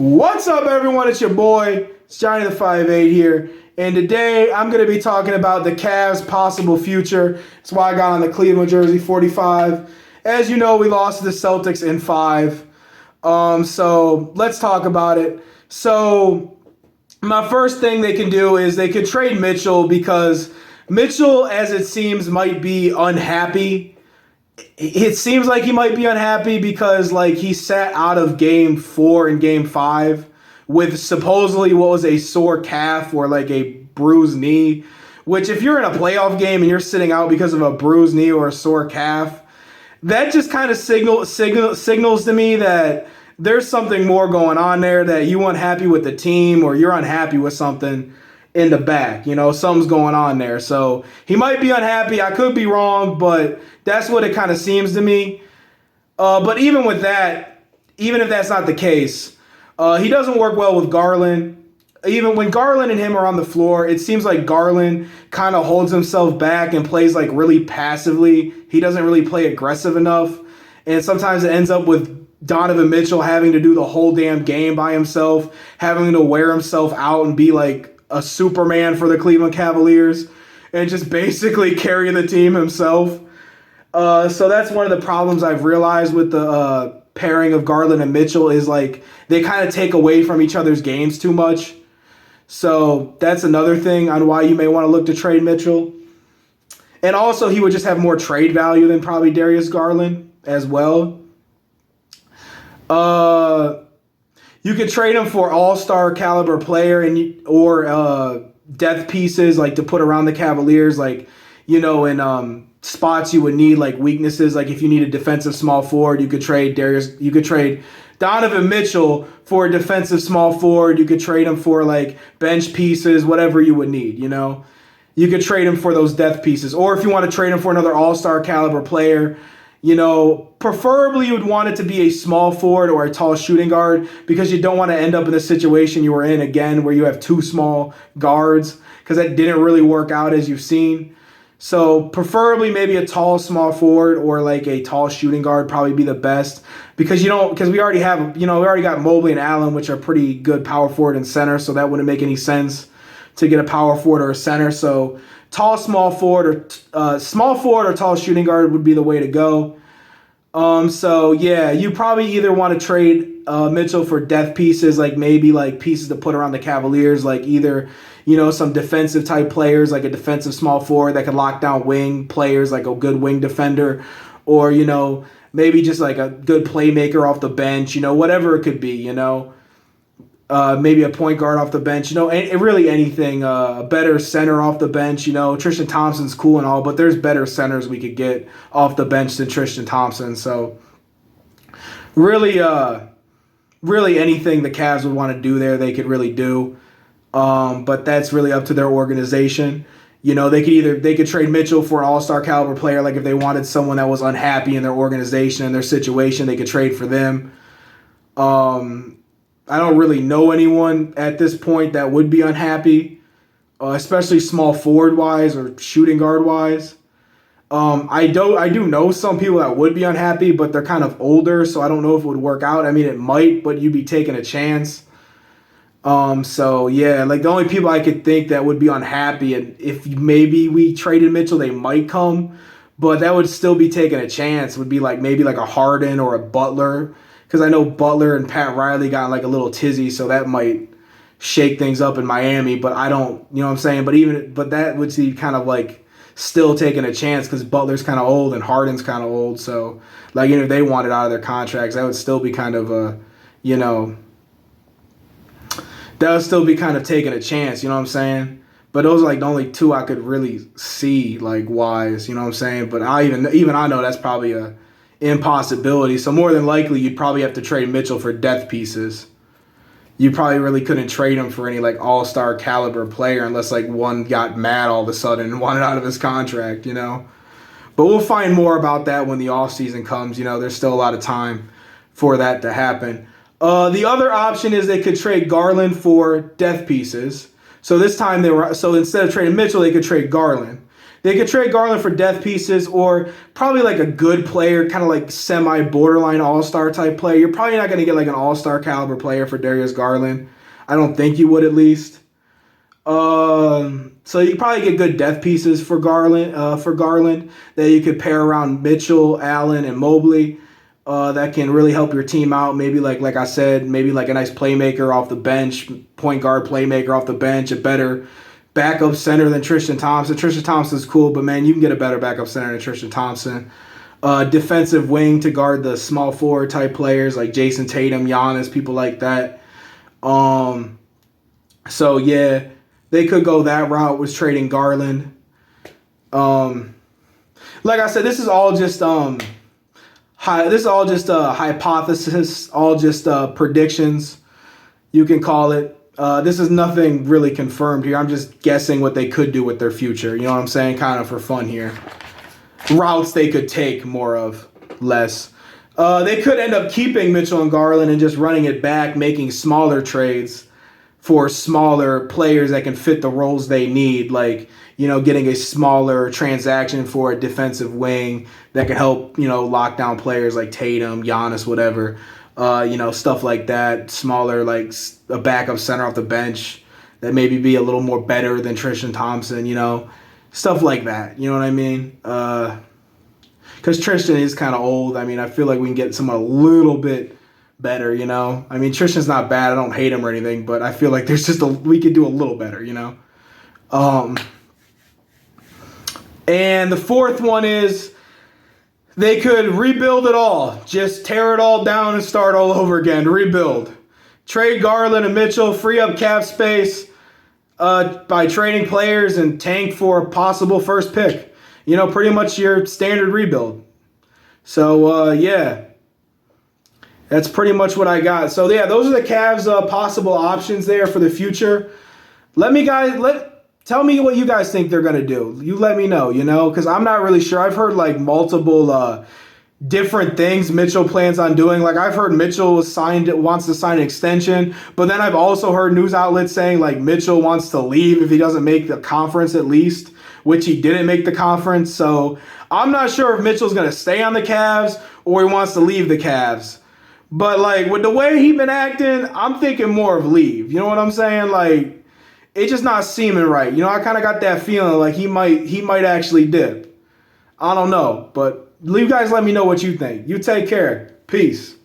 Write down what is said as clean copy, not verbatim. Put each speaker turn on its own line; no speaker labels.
What's up, everyone? It's your boy, it's Johnny the 5'8" here. And today I'm going to be talking about the Cavs' possible future. That's why I got on the Cleveland jersey 45. As you know, we lost to the Celtics in 5. So let's talk about it. So my first thing they can do is they could trade Mitchell because Mitchell, as it seems, might be unhappy. It seems like he might be unhappy because he sat out of game 4 and game 5 with supposedly what was a sore calf or a bruised knee, which if you're in a playoff game and you're sitting out because of a bruised knee or a sore calf, that just kind of signals to me that there's something more going on there, that you weren't happy with the team or you're unhappy with something in the back. Something's going on there. So he might be unhappy. I could be wrong, but that's what it kind of seems to me. But even with that, even if that's not the case, he doesn't work well with Garland. Even when Garland and him are on the floor, it seems like Garland kind of holds himself back and plays really passively. He doesn't really play aggressive enough. And sometimes it ends up with Donovan Mitchell having to do the whole damn game by himself, having to wear himself out and be like a Superman for the Cleveland Cavaliers and just basically carry the team himself. So that's one of the problems I've realized with the pairing of Garland and Mitchell is they kind of take away from each other's games too much. So that's another thing on why you may want to look to trade Mitchell. And also he would just have more trade value than probably Darius Garland as well. You could trade him for all-star caliber player or depth pieces to put around the Cavaliers, in spots you would need weaknesses. If you need a defensive small forward, you could trade Donovan Mitchell for a defensive small forward. You could trade him for bench pieces, whatever you would need, You could trade him for those depth pieces. Or if you want to trade him for another all-star caliber player, preferably you would want it to be a small forward or a tall shooting guard because you don't want to end up in the situation you were in again where you have two small guards, because that didn't really work out as you've seen. So preferably maybe a tall small forward or a tall shooting guard probably be the best, because we already got Mobley and Allen, which are pretty good power forward and center, so that wouldn't make any sense to get a power forward or a center. So small forward or tall shooting guard would be the way to go. So yeah, you probably either want to trade Mitchell for depth pieces, maybe pieces to put around the Cavaliers, either some defensive type players, a defensive small forward that can lock down wing players, a good wing defender, or maybe just a good playmaker off the bench, whatever it could be, maybe a point guard off the bench, really anything, a better center off the bench, Tristan Thompson's cool and all, but there's better centers we could get off the bench than Tristan Thompson. So really anything the Cavs would want to do there, they could really do. But that's really up to their organization. They could trade Mitchell for an all-star caliber player. If they wanted someone that was unhappy in their organization and their situation, they could trade for them. I don't really know anyone at this point that would be unhappy, especially small forward wise or shooting guard wise. I do know some people that would be unhappy, but they're kind of older, so I don't know if it would work out. I mean, it might, but you'd be taking a chance. So yeah, the only people I could think that would be unhappy, and if maybe we traded Mitchell, they might come, but that would still be taking a chance, would be maybe a Harden or a Butler. Because I know Butler and Pat Riley got a little tizzy, so that might shake things up in Miami. But I don't, you know what I'm saying? But that would be kind of still taking a chance, because Butler's kind of old and Harden's kind of old. So if they wanted out of their contracts, that would still be kind of that would still be kind of taking a chance. You know what I'm saying? But those are the only two I could really see wise. You know what I'm saying? But I know that's probably a impossibility. So more than likely, you'd probably have to trade Mitchell for depth pieces. You probably really couldn't trade him for any all-star caliber player unless one got mad all of a sudden and wanted out of his contract, But we'll find more about that when the offseason comes. There's still a lot of time for that to happen. The other option is they could trade Garland for depth pieces. So this time instead of trading Mitchell, they could trade Garland. They could trade Garland for death pieces or probably like a good player, kind of like semi-borderline all-star type player. You're probably not going to get like an all-star caliber player for Darius Garland. I don't think you would at least. So you probably get good death pieces for Garland. That you could pair around Mitchell, Allen, and Mobley. That can really help your team out. Maybe like I said, maybe like a nice playmaker off the bench, point guard playmaker off the bench, a better backup center than Tristan Thompson. Tristan Thompson's cool, but man, you can get a better backup center than Tristan Thompson. Defensive wing to guard the small forward type players like Jason Tatum, Giannis, people like that. So yeah, they could go that route with trading Garland. Like I said, this is all just hypothesis, all just predictions, you can call it. This is nothing really confirmed here. I'm just guessing what they could do with their future. You know what I'm saying? Kind of for fun here. Routes they could take more of, less. They could end up keeping Mitchell and Garland and just running it back, making smaller trades for smaller players that can fit the roles they need, like, you know, getting a smaller transaction for a defensive wing that can help, you know, lock down players like Tatum, Giannis, whatever. You know, stuff like that. Smaller, like a backup center off the bench that maybe be a little more better than Tristan Thompson, you know. Stuff like that, you know what I mean? Because Tristan is kind of old. I mean, I feel like we can get someone a little bit better, you know. I mean, Tristan's not bad. I don't hate him or anything, but I feel like there's just we could do a little better, you know. And the fourth one is they could rebuild it all. Just tear it all down and start all over again. Rebuild. Trade Garland and Mitchell. Free up cap space by trading players and tank for a possible first pick. You know, pretty much your standard rebuild. So, yeah. That's pretty much what I got. So, yeah, those are the Cavs' possible options there for the future. Tell me what you guys think they're going to do. You let me know, you know, because I'm not really sure. I've heard, like, multiple different things Mitchell plans on doing. Like, I've heard Mitchell wants to sign an extension, but then I've also heard news outlets saying, like, Mitchell wants to leave if he doesn't make the conference at least, which he didn't make the conference. So I'm not sure if Mitchell's going to stay on the Cavs or he wants to leave the Cavs. But, like, with the way he been acting, I'm thinking more of leave. You know what I'm saying? Like, it's just not seeming right. You know, I kind of got that feeling like he might actually dip. I don't know. But you guys let me know what you think. You take care. Peace.